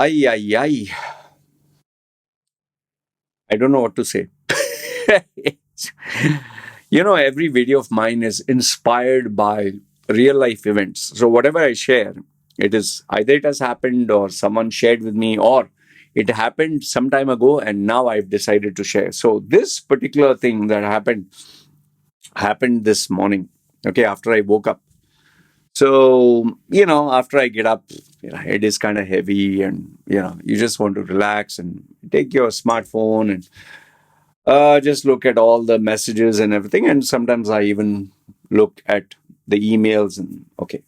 Ay, ay, ay. I don't know what to say. Every video of mine is inspired by real life events. So whatever I share, it is either it has happened or someone shared with me, or it happened some time ago and now I've decided to share. So this particular thing that happened this morning. Okay, after I woke up. So, after I get up, head is kind of heavy, and you just want to relax and take your smartphone and just look at all the messages and everything. And sometimes I even look at the emails and okay.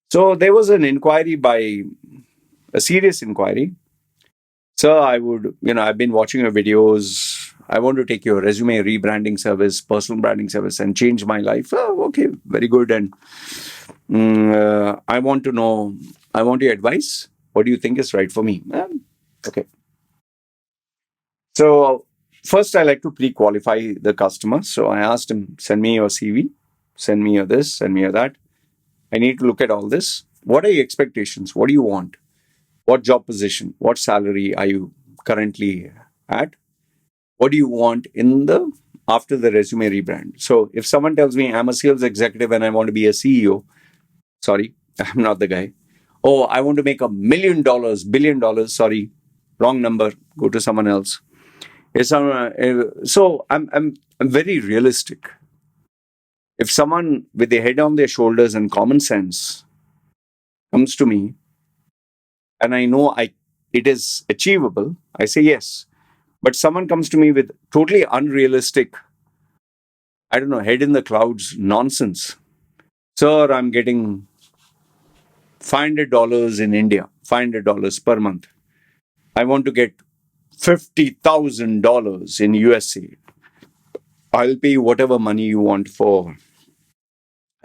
So there was an inquiry by a serious inquiry. So I would, I've been watching your videos. I want to take your resume rebranding service, personal branding service, and change my life. Oh, okay, very good. And I want to know, I want your advice. What do you think is right for me? Okay. So first, I like to pre-qualify the customer. So I asked him, send me your CV, send me your this, send me your that. I need to look at all this. What are your expectations? What do you want? What job position? What salary are you currently at? What do you want in the after the resume rebrand? So if someone tells me I'm a sales executive and I want to be a CEO, sorry, I'm not the guy. Oh, I want to make $1 million, $1 billion. Sorry, wrong number. Go to someone else. So I'm very realistic. If someone with their head on their shoulders and common sense comes to me and I know it is achievable, I say yes. But someone comes to me with totally unrealistic, I don't know, head in the clouds nonsense. Sir, I'm getting $500 in India, $500 per month. I want to get $50,000 in USA. I'll pay you whatever money you want for.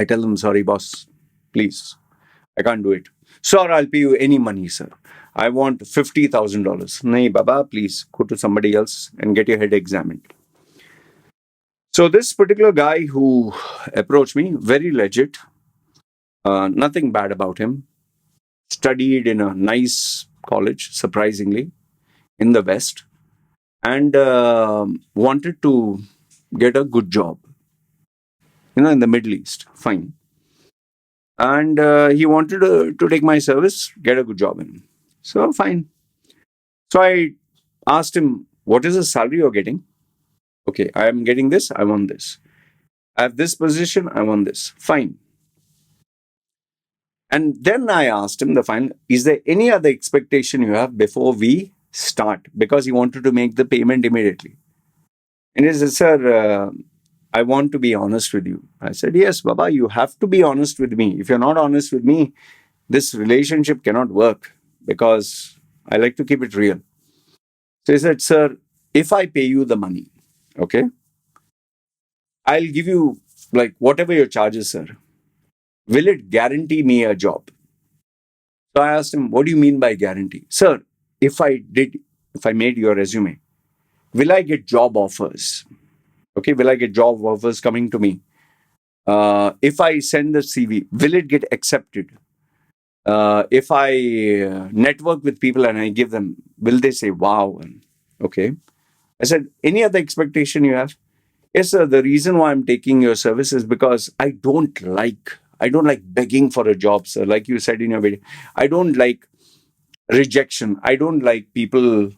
I tell them, sorry, boss, please, I can't do it. Sir, I'll pay you any money, sir. I want $50,000. Nahi, Baba, please go to somebody else and get your head examined. So this particular guy who approached me, very legit, nothing bad about him. Studied in a nice college, surprisingly, in the West, and wanted to get a good job, in the Middle East. Fine. And he wanted to take my service, get a good job in. So fine. So I asked him, what is the salary you're getting? Okay, I am getting this, I want this. I have this position, I want this. Fine. And then I asked him the final, is there any other expectation you have before we start? Because he wanted to make the payment immediately. And he said, sir, I want to be honest with you. I said, yes, Baba, you have to be honest with me. If you're not honest with me, this relationship cannot work because I like to keep it real. So he said, sir, if I pay you the money, okay, I'll give you like whatever your charges, sir. Will it guarantee me a job? So I asked him, what do you mean by guarantee? Sir, if I made your resume, will I get job offers? Okay, will I get job offers coming to me? If I send the CV, will it get accepted? If I network with people and I give them, will they say, wow? Okay. I said, any other expectation you have? Yes, sir. The reason why I'm taking your service is because I don't like begging for a job, sir. Like you said in your video, I don't like rejection. I don't like people,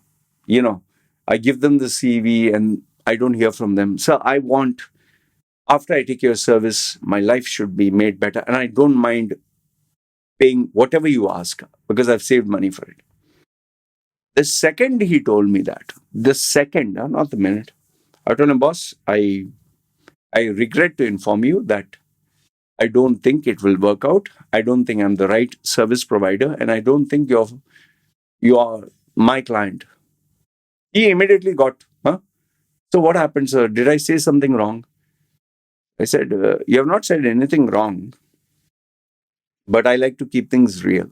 I give them the CV and I don't hear from them. So I want, after I take your service, my life should be made better. And I don't mind paying whatever you ask because I've saved money for it. The second he told me that, the second, not the minute, I told him, boss, I regret to inform you that I don't think it will work out. I don't think I'm the right service provider, and I don't think you're my client. He immediately got, huh? So what happened, sir? Did I say something wrong? I said, you have not said anything wrong, but I like to keep things real.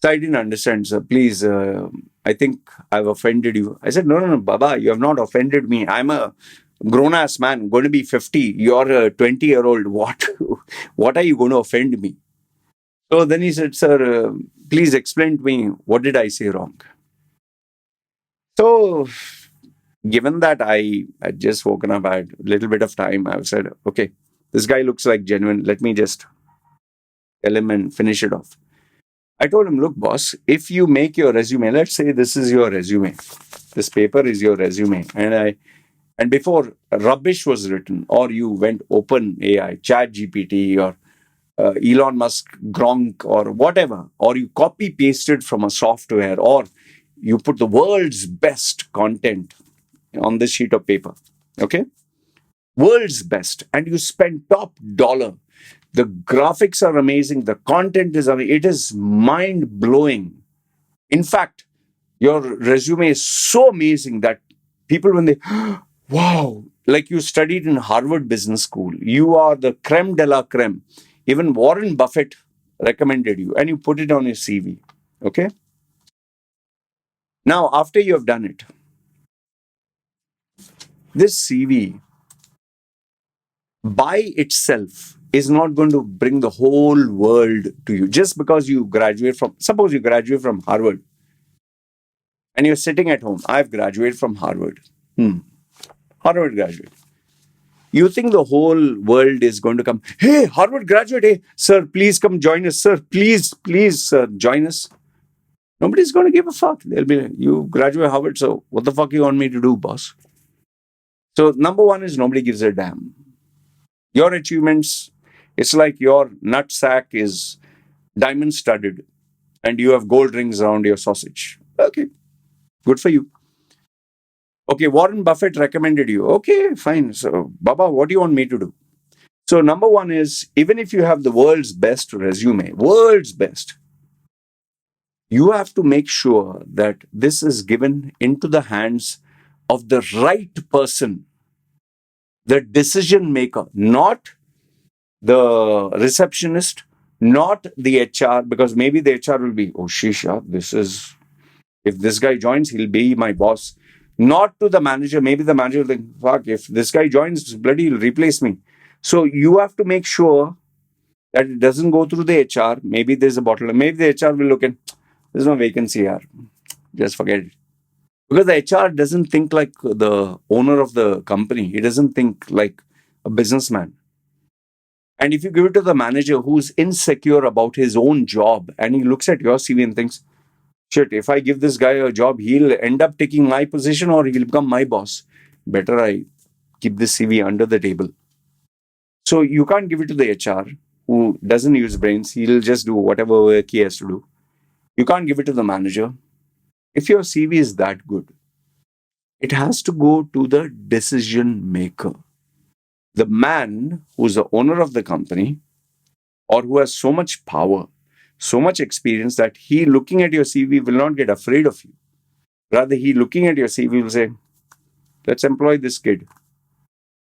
So I didn't understand, sir. Please, I think I've offended you. I said, no, Baba, you have not offended me. I'm a grown ass man, going to be 50. You're a 20-year-old. What are you going to offend me? So then he said, sir, please explain to me, what did I say wrong? So, given that I had just woken up, I had a little bit of time, I said, okay, this guy looks like genuine. Let me just tell him and finish it off. I told him, look, boss, if you make your resume, let's say this is your resume. This paper is your resume. And before rubbish was written, or you went open AI, chat GPT, or Elon Musk, Gronk, or whatever, or you copy pasted from a software, or you put the world's best content on this sheet of paper. Okay? World's best. And you spend top dollar. The graphics are amazing. The content is amazing. It is mind blowing. In fact, your resume is so amazing that people, when they, wow, like you studied in Harvard Business School, you are the creme de la creme. Even Warren Buffett recommended you, and you put it on your CV. Okay. Now, after you have done it, this CV by itself is not going to bring the whole world to you. Just because you graduate from, suppose you graduate from Harvard and you're sitting at home. I've graduated from Harvard. Harvard graduate. You think the whole world is going to come, hey, Harvard graduate, hey, sir, please come join us, sir. Please, sir, join us. Nobody's going to give a fuck. They'll be like, you graduate Harvard, so what the fuck you want me to do, boss? So, number one is nobody gives a damn. Your achievements, it's like your nut sack is diamond studded and you have gold rings around your sausage. Okay, good for you. Okay, Warren Buffett recommended you. Okay, fine. So, Baba, what do you want me to do? So, number one is even if you have the world's best resume, world's best, you have to make sure that this is given into the hands of the right person, the decision maker, not the receptionist, not the HR, because maybe the HR will be, oh, shisha, if this guy joins, he'll be my boss. Not to the manager. Maybe the manager will think, fuck, if this guy joins, bloody, he'll replace me. So you have to make sure that it doesn't go through the HR. Maybe there's a bottle. Maybe the HR will look at, there's no vacancy here. Just forget it. Because the HR doesn't think like the owner of the company. He doesn't think like a businessman. And if you give it to the manager who's insecure about his own job and he looks at your CV and thinks, shit, if I give this guy a job, he'll end up taking my position or he'll become my boss. Better I keep this CV under the table. So you can't give it to the HR who doesn't use brains. He'll just do whatever work he has to do. You can't give it to the manager. If your CV is that good, it has to go to the decision maker. The man who's the owner of the company or who has so much power, so much experience that he looking at your CV will not get afraid of you. Rather, he looking at your CV will say, let's employ this kid.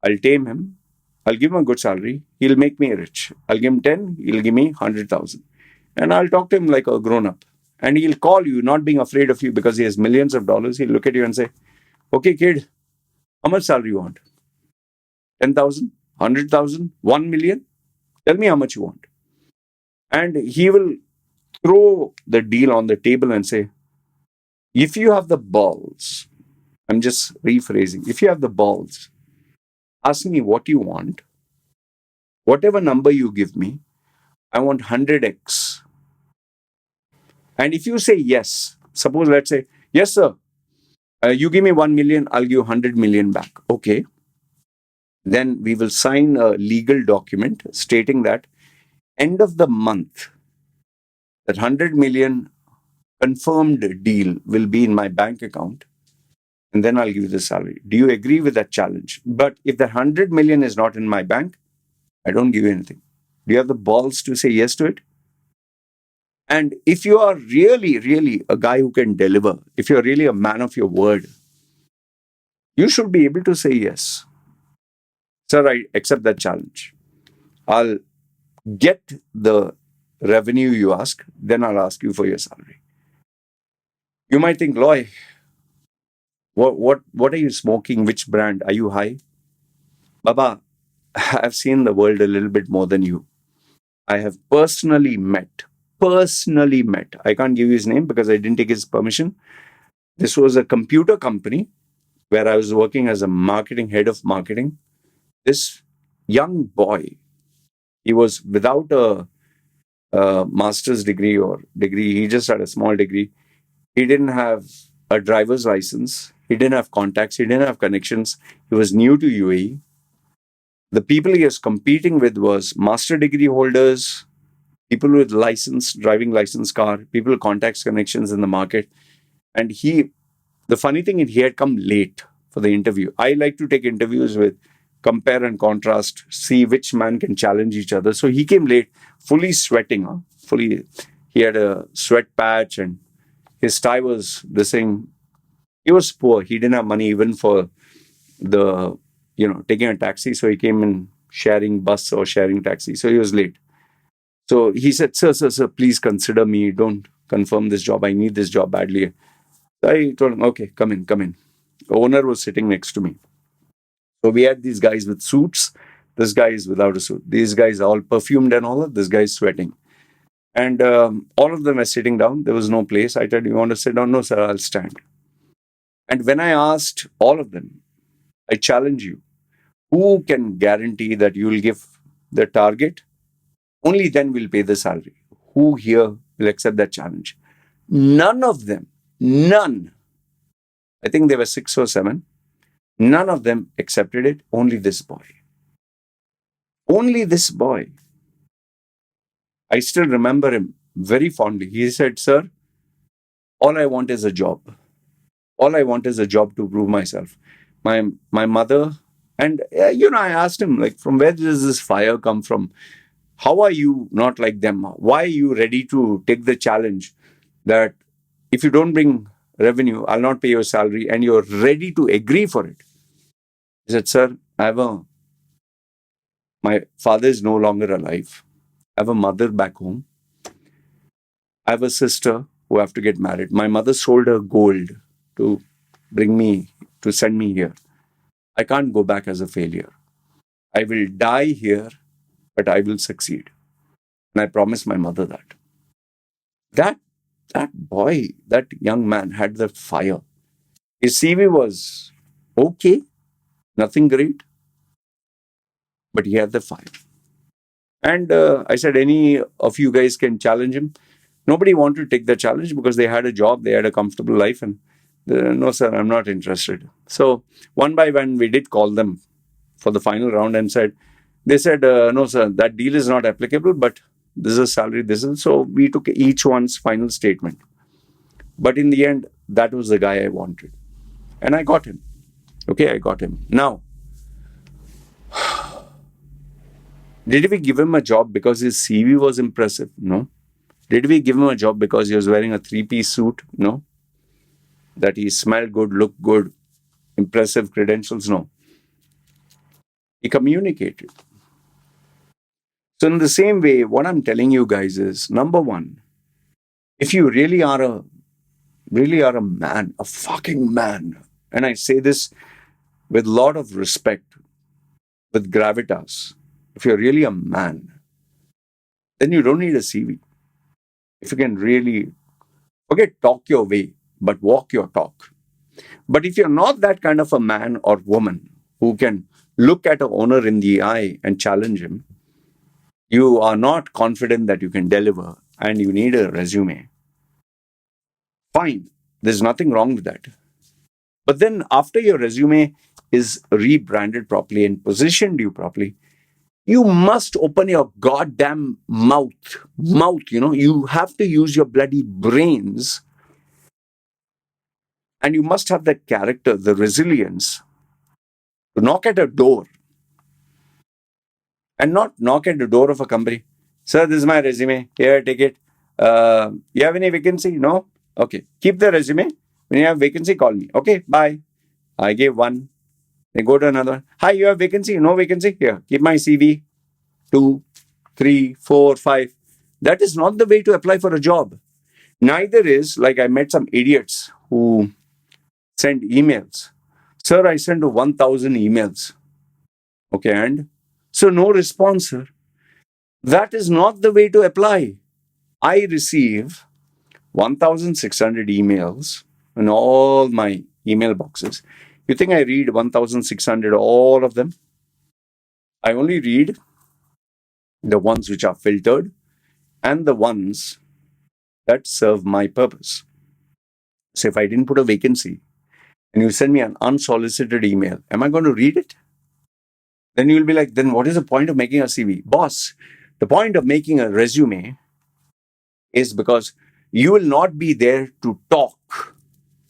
I'll tame him. I'll give him a good salary. He'll make me rich. I'll give him 10. He'll give me 100,000. And I'll talk to him like a grown up. And he'll call you, not being afraid of you because he has millions of dollars. He'll look at you and say, okay, kid, how much salary you want? 10,000, 100,000, 1 million? Tell me how much you want. And he will throw the deal on the table and say, if you have the balls, I'm just rephrasing, if you have the balls, ask me what you want. Whatever number you give me, I want 100x. And if you say yes, suppose let's say, yes, sir, you give me 1 million, I'll give you 100 million back. Okay. Then we will sign a legal document stating that end of the month, that 100 million confirmed deal will be in my bank account. And then I'll give you the salary. Do you agree with that challenge? But if the 100 million is not in my bank, I don't give you anything. Do you have the balls to say yes to it? And if you are really, really a guy who can deliver, if you're really a man of your word, you should be able to say yes. Sir, I accept that challenge. I'll get the revenue you ask, then I'll ask you for your salary. You might think, Loy, what are you smoking? Which brand? Are you high? Baba, I've seen the world a little bit more than you. I have personally met personally met. I can't give you his name because I didn't take his permission. This was a computer company where I was working as a head of marketing. This young boy, he was without a master's degree or degree. He just had a small degree. He didn't have a driver's license. He didn't have contacts. He didn't have connections. He was new to UAE. The people he was competing with was master degree holders, people with license, driving license car, people with contacts, connections in the market. And the funny thing is he had come late for the interview. I like to take interviews with compare and contrast, see which man can challenge each other. So he came late, fully sweating, he had a sweat patch and his tie was this thing. He was poor. He didn't have money even for taking a taxi. So he came in sharing bus or sharing taxi. So he was late. So he said, sir, please consider me. Don't confirm this job. I need this job badly. So I told him, okay, come in. The owner was sitting next to me. So we had these guys with suits. This guy is without a suit. These guys are all perfumed and all that. This guy is sweating. And all of them are sitting down. There was no place. I told, you want to sit down? No, sir, I'll stand. And when I asked all of them, I challenge you, who can guarantee that you will give the target? Only then we'll pay the salary. Who here will accept that challenge? None of them. None. I think there were 6 or 7. None of them accepted it. Only this boy. Only this boy. I still remember him very fondly. He said, sir, all I want is a job. All I want is a job to prove myself. My mother, and I asked him, like, from where does this fire come from? How are you not like them? Why are you ready to take the challenge that if you don't bring revenue, I'll not pay your salary, and you're ready to agree for it? He said, sir, my father is no longer alive. I have a mother back home. I have a sister who have to get married. My mother sold her gold to send me here. I can't go back as a failure. I will die here, but I will succeed. And I promised my mother that. That boy, that young man had the fire. His CV was okay, nothing great, but he had the fire. And I said, any of you guys can challenge him. Nobody wanted to take the challenge because they had a job, they had a comfortable life, and no, sir, I'm not interested. So one by one, we did call them for the final round and they said, no, sir, that deal is not applicable, but this is a salary, this is. So we took each one's final statement. But in the end, that was the guy I wanted. And I got him. Okay, I got him. Now, did we give him a job because his CV was impressive? No. Did we give him a job because he was wearing a 3-piece suit? No. That he smelled good, looked good, impressive credentials? No. He communicated. So in the same way, what I'm telling you guys is, number one, if you really are a man, a fucking man, and I say this with a lot of respect, with gravitas, if you're really a man, then you don't need a CV. If you can really, forget talk your way, but walk your talk. But if you're not that kind of a man or woman who can look at an owner in the eye and challenge him, you are not confident that you can deliver and you need a resume. Fine, there's nothing wrong with that. But then after your resume is rebranded properly and positioned you properly, you must open your goddamn mouth. You have to use your bloody brains. And you must have the character, the resilience to knock at a door. And not knock at the door of a company. Sir, this is my resume. Here, take it. You have any vacancy? No? Okay. Keep the resume. When you have vacancy, call me. Okay, bye. I gave one. They go to another one. Hi, you have vacancy? No vacancy? Here, keep my CV. 2, 3, 4, 5. That is not the way to apply for a job. Neither is, like I met some idiots who send emails. Sir, I sent 1,000 emails. Okay, and? So no response, sir. That is not the way to apply. I receive 1,600 emails in all my email boxes. You think I read 1,600, all of them? I only read the ones which are filtered and the ones that serve my purpose. So if I didn't put a vacancy and you send me an unsolicited email, am I going to read it? Then you'll be like, then what is the point of making a CV? Boss, the point of making a resume is because you will not be there to talk.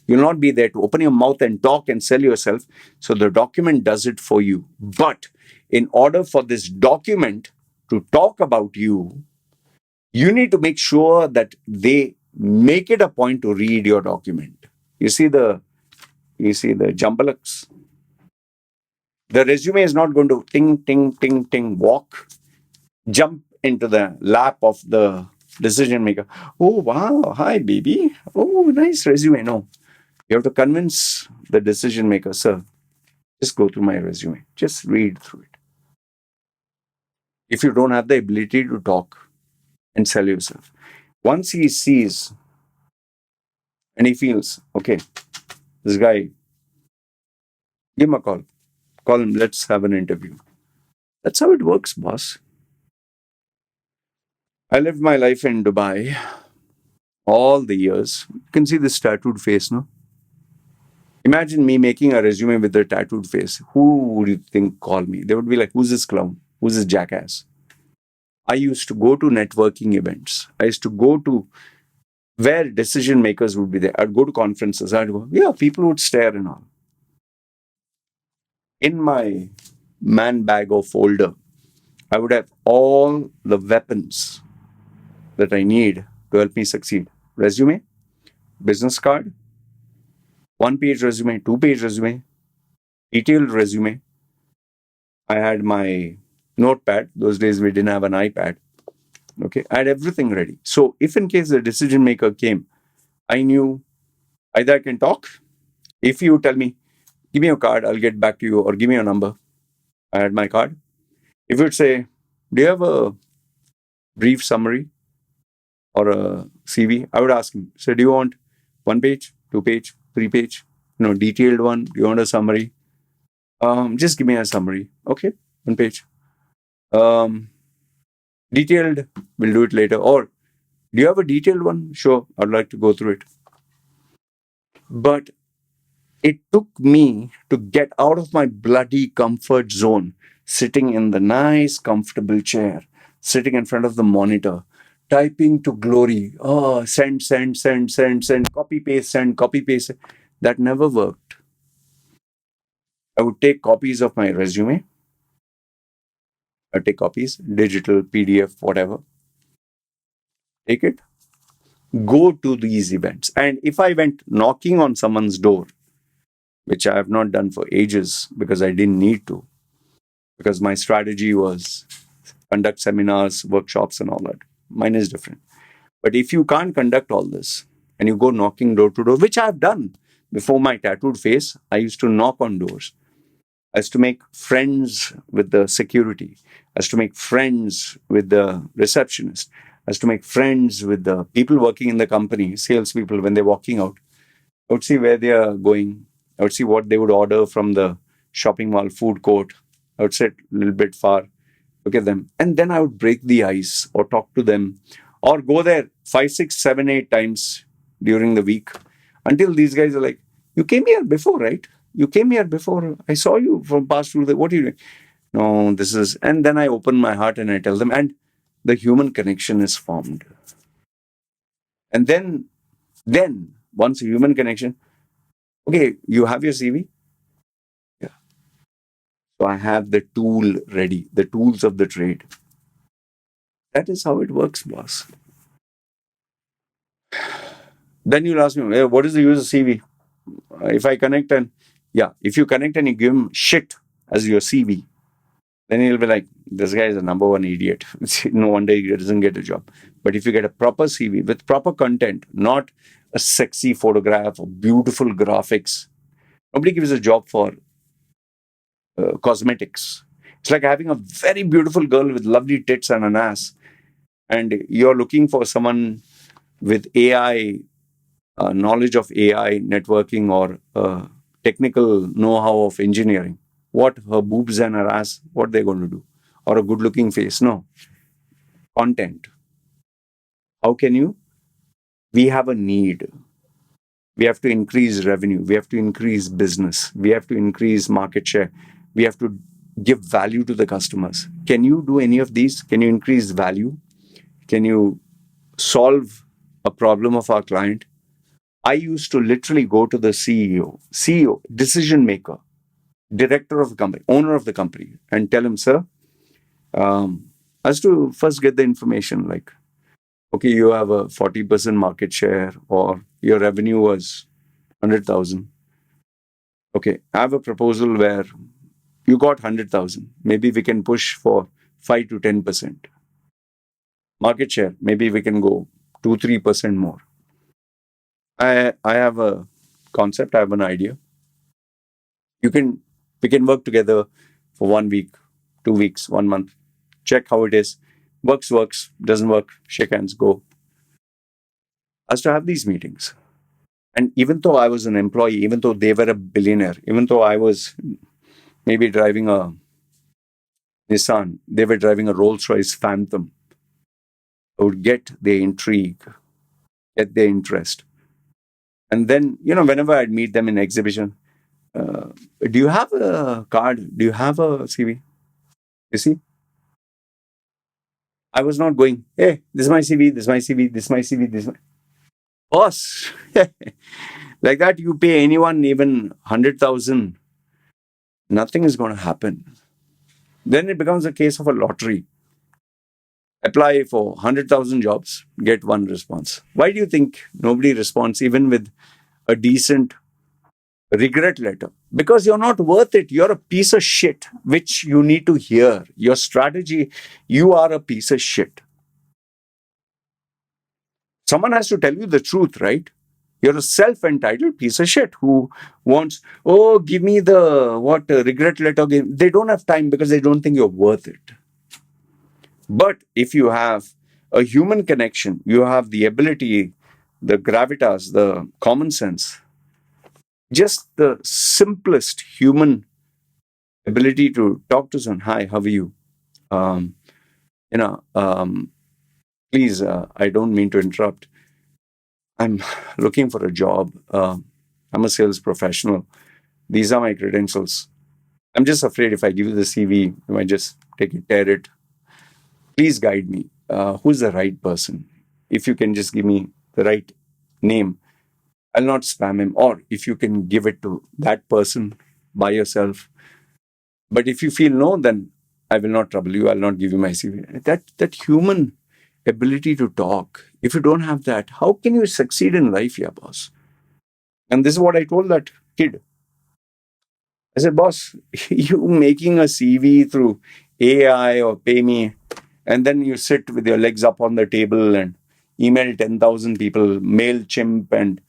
You'll not be there to open your mouth and talk and sell yourself. So the document does it for you. But in order for this document to talk about you, you need to make sure that they make it a point to read your document. You see the jumbalaks. The resume is not going to ting ting ting ting walk, jump into the lap of the decision maker. Oh wow, hi baby. Oh, nice resume. No, you have to convince the decision maker, sir. Just go through my resume. Just read through it. If you don't have the ability to talk and sell yourself, once he sees and he feels, okay, this guy, give him a call. Call him, let's have an interview. That's how it works, boss. I lived my life in Dubai all the years. You can see this tattooed face, no? Imagine me making a resume with a tattooed face. Who would you think call me? They would be like, who's this clown? Who's this jackass? I used to go to networking events. I used to go to where decision makers would be there. I'd go to conferences. I'd go, yeah, people would stare and all. In my man bag or folder, I would have all the weapons that I need to help me succeed. Resume, business card, one-page resume, two-page resume, detailed resume. I had my notepad. Those days we didn't have an iPad. Okay, I had everything ready. So if in case the decision maker came, I knew either I can talk. If you tell me, give me your card, I'll get back to you, or give me your number. I had my card. If you'd say, do you have a brief summary or a CV? I would ask him, so do you want one page, two page, three page, detailed one? Do you want a summary? Just give me a summary. Okay, one page. Detailed, we'll do it later. Or do you have a detailed one? Sure, I'd like to go through it. But it took me to get out of my bloody comfort zone, sitting in the nice, comfortable chair, sitting in front of the monitor, typing to glory. Oh, send, send, send, send, send, copy, paste, send, copy, paste. That never worked. I would take copies of my resume. I'd take copies, digital, PDF, whatever. Take it, go to these events. And if I went knocking on someone's door, which I have not done for ages because I didn't need to, because my strategy was conduct seminars, workshops, and all that. Mine is different. But if you can't conduct all this and you go knocking door to door, which I've done before my tattooed face, I used to knock on doors. I used to make friends with the security. I used to make friends with the receptionist. I used to make friends with the people working in the company, salespeople, when they're walking out. I would see where they are going. I would see what they would order from the shopping mall food court. I would sit a little bit far, look at them, and then I would break the ice or talk to them or go there 5, 6, 7, 8 times during the week until these guys are like, you came here before, right? You came here before. I saw you from past through the, what are you doing? No, this is, and then I open my heart and I tell them, and the human connection is formed. And then once a human connection, okay, you have your CV? Yeah. So I have the tool ready, the tools of the trade. That is how it works, boss. Then you'll ask me, what is the use of CV? If I connect and, yeah, if you connect and you give him shit as your CV, then he'll be like, this guy is a number one idiot. No wonder he doesn't get a job. But if you get a proper CV with proper content, not a sexy photograph or beautiful graphics, nobody gives a job for cosmetics. It's like having a very beautiful girl with lovely tits and an ass. and you're looking for someone with AI, knowledge of AI, networking, or technical know-how of engineering, what her boobs and her ass, what they're going to do, or a good-looking face? No, content. How can you? We have a need. We have to increase revenue. We have to increase business. We have to increase market share. We have to give value to the customers. Can you do any of these? Can you increase value? Can you solve a problem of our client? I used to literally go to the CEO, decision maker, director of the company, owner of the company, and tell him, sir, I has to first get the information like, okay, you have a 40% market share, or your revenue was 100,000. Okay, I have a proposal where you got 100,000. Maybe we can push for 5 to 10%. Market share, maybe we can go 2, 3% more. I have a concept, I have an idea. You can We can work together for 1 week, 2 weeks, 1 month. Check how it is. Works, doesn't work, shake hands, go. As to have these meetings. And even though I was an employee, even though they were a billionaire, even though I was maybe driving a Nissan, they were driving a Rolls Royce Phantom, I would get their intrigue, get their interest. And then, whenever I'd meet them in exhibition, do you have a card? Do you have a CV? You see, I was not going, hey, this is my CV, this is my CV, this is my CV, this is my... Boss, like that, you pay anyone even 100,000, nothing is going to happen. Then it becomes a case of a lottery. Apply for 100,000 jobs, get one response. Why do you think nobody responds even with a decent regret letter? Because you're not worth it. You're a piece of shit, which you need to hear. Your strategy, you are a piece of shit. Someone has to tell you the truth, right? You're a self-entitled piece of shit who wants, oh, give me the regret letter. They don't have time because they don't think you're worth it. But if you have a human connection, you have the ability, the gravitas, the common sense, just the simplest human ability to talk to someone. Hi, how are you? Um, you know, um, Please, I don't mean to interrupt. I'm looking for a job. I'm a sales professional. These are my credentials. I'm just afraid if I give you the CV, you might just take it, tear it. Please guide me. Who's the right person? If you can just give me the right name, I'll not spam him. Or if you can give it to that person by yourself. But if you feel no, then I will not trouble you. I'll not give you my CV. That human ability to talk. If you don't have that, how can you succeed in life, yeah, boss? And this is what I told that kid. I said, boss, you making a CV through AI or pay me, and then you sit with your legs up on the table and email 10,000 people, MailChimp, and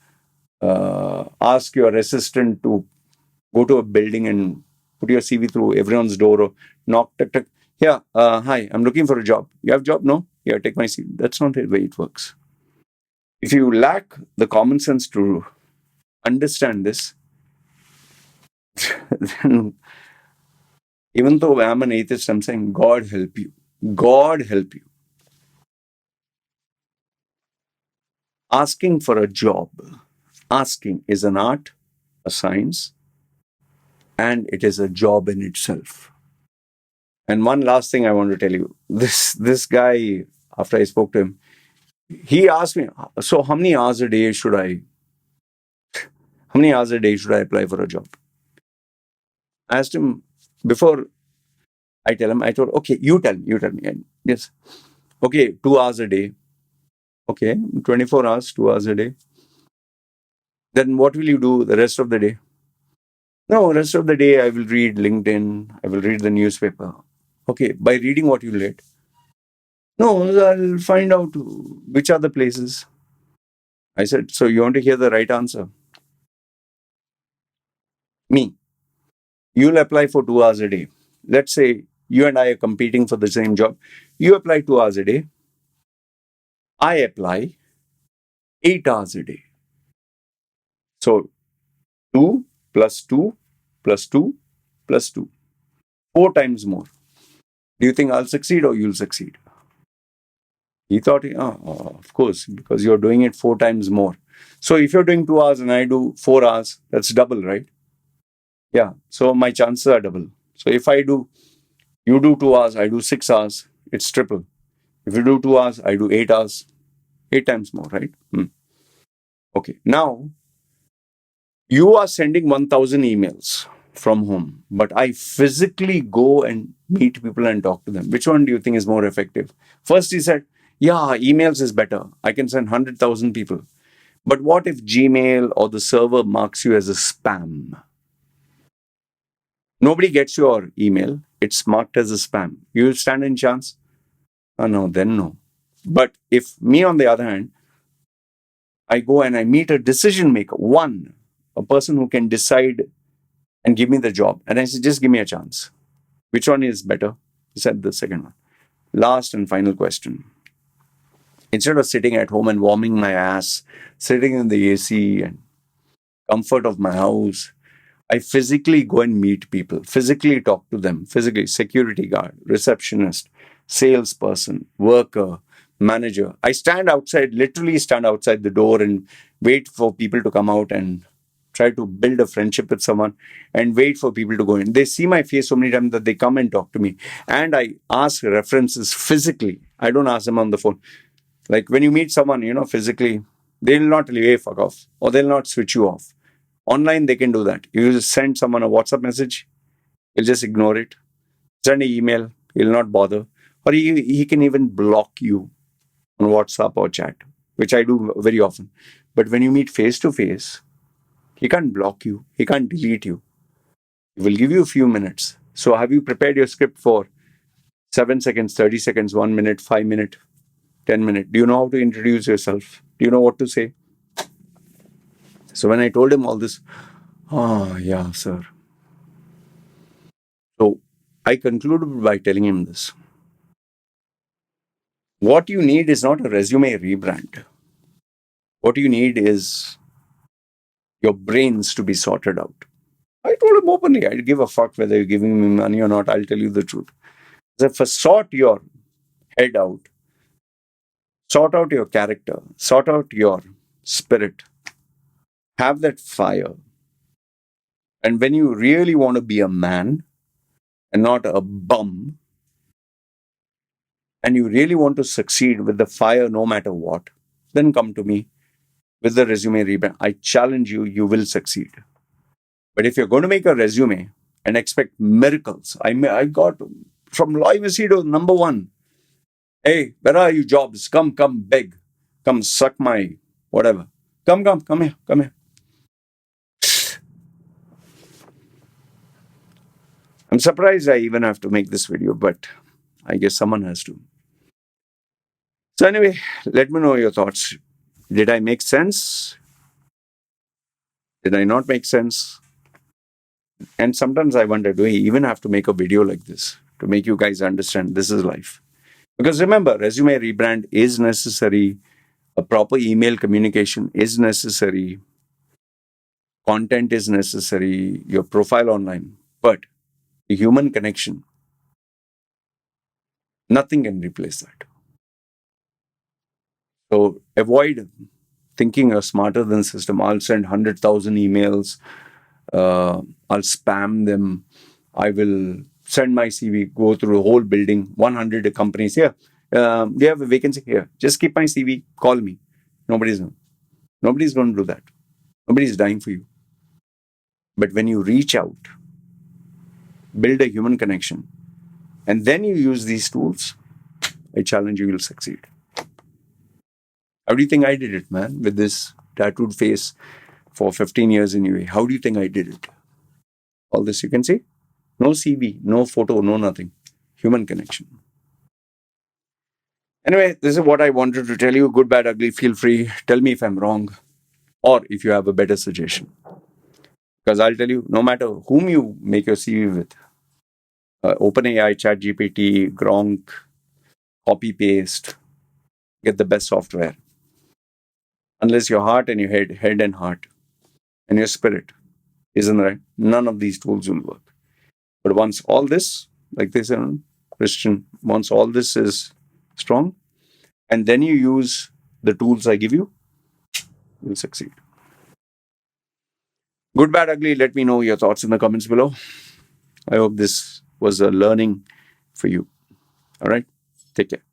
ask your assistant to go to a building and put your CV through everyone's door or knock, tuck, tuck. Yeah, hi, I'm looking for a job. You have a job? No? Yeah, take my CV. That's not the way it works. If you lack the common sense to understand this, then even though I'm an atheist, I'm saying, God help you. God help you. Asking for a job. Asking is an art, a science, and it is a job in itself. And one last thing I want to tell you. This guy, after I spoke to him, he asked me, so how many hours a day should I apply for a job? I asked him before I tell him, I told, okay, you tell me. And yes. Okay, 2 hours a day. Okay, 24 hours, 2 hours a day. Then what will you do the rest of the day? No, rest of the day I will read LinkedIn, I will read the newspaper. Okay, by reading what you read? No, I'll find out which are the places. I said, so you want to hear the right answer? Me. You'll apply for 2 hours a day. Let's say you and I are competing for the same job. You apply 2 hours a day. I apply 8 hours a day. So 2 plus 2 plus 2 plus 2, 4 times more. Do you think I'll succeed or you'll succeed? He thought, oh, of course, because you're doing it 4 times more. So if you're doing 2 hours and I do 4 hours, that's double, right? Yeah. So my chances are double. So if you do 2 hours, I do 6 hours, it's triple. If you do 2 hours, I do 8 hours, 8 times more, right? Okay. Now you are sending 1,000 emails from home, but I physically go and meet people and talk to them. Which one do you think is more effective? First, he said, yeah, emails is better. I can send 100,000 people. But what if Gmail or the server marks you as a spam? Nobody gets your email. It's marked as a spam. You will stand in chance? Oh, no, then no. But if me, on the other hand, I go and I meet a decision maker, a person who can decide and give me the job. And I said, just give me a chance. Which one is better? He said the second one. Last and final question. Instead of sitting at home and warming my ass, sitting in the AC and comfort of my house, I physically go and meet people, physically talk to them, physically, security guard, receptionist, salesperson, worker, manager. I stand outside, literally stand outside the door and wait for people to come out and try to build a friendship with someone and wait for people to go in. They see my face so many times that they come and talk to me. And I ask references physically. I don't ask them on the phone. Like when you meet someone, physically, they'll not tell you, hey, fuck off, or they'll not switch you off. Online, they can do that. You just send someone a WhatsApp message, he'll just ignore it. Send an email, he'll not bother. Or he can even block you on WhatsApp or chat, which I do very often. But when you meet face to face, he can't block you, he can't delete you. He will give you a few minutes. So, have you prepared your script for 7 seconds, 30 seconds, 1 minute, 5 minutes, 10 minutes? Do you know how to introduce yourself? Do you know what to say? So, when I told him all this, oh, yeah, sir. So, I concluded by telling him this. What you need is not a resume rebrand. What you need is your brains to be sorted out. I told him openly, I give a fuck whether you're giving me money or not. I'll tell you the truth. So first, sort your head out, sort out your character, sort out your spirit, have that fire. And when you really want to be a man and not a bum, and you really want to succeed with the fire no matter what, then come to me with the resume rebrand. I challenge you, you will succeed. But if you're going to make a resume and expect miracles, I got from Machedo, number one. Hey, where are you jobs? Come, beg. Come, suck my whatever. Come here, come here. I'm surprised I even have to make this video, but I guess someone has to. So anyway, let me know your thoughts. Did I make sense? Did I not make sense? And sometimes I wonder, do I even have to make a video like this to make you guys understand this is life? Because remember, resume rebrand is necessary. A proper email communication is necessary. Content is necessary. Your profile online. But the human connection, nothing can replace that. So avoid thinking you're smarter than system. I'll send 100,000 emails. I'll spam them. I will send my CV, go through the whole building, 100 companies here. They have a vacancy here. Just keep my CV, call me. Nobody's going to do that. Nobody's dying for you. But when you reach out, build a human connection, and then you use these tools, I challenge you will succeed. How do you think I did it, man? With this tattooed face for 15 years in UAE. How do you think I did it? All this you can see. No CV, no photo, no nothing. Human connection. Anyway, this is what I wanted to tell you. Good, bad, ugly. Feel free. Tell me if I'm wrong or if you have a better suggestion. Because I'll tell you, no matter whom you make your CV with, OpenAI, ChatGPT, Gronk, copy paste, get the best software. Unless your heart and your head and heart, and your spirit isn't right, none of these tools will work. But once all this, like they say, Christian, once all this is strong, and then you use the tools I give you, you'll succeed. Good, bad, ugly. Let me know your thoughts in the comments below. I hope this was a learning for you. All right. Take care.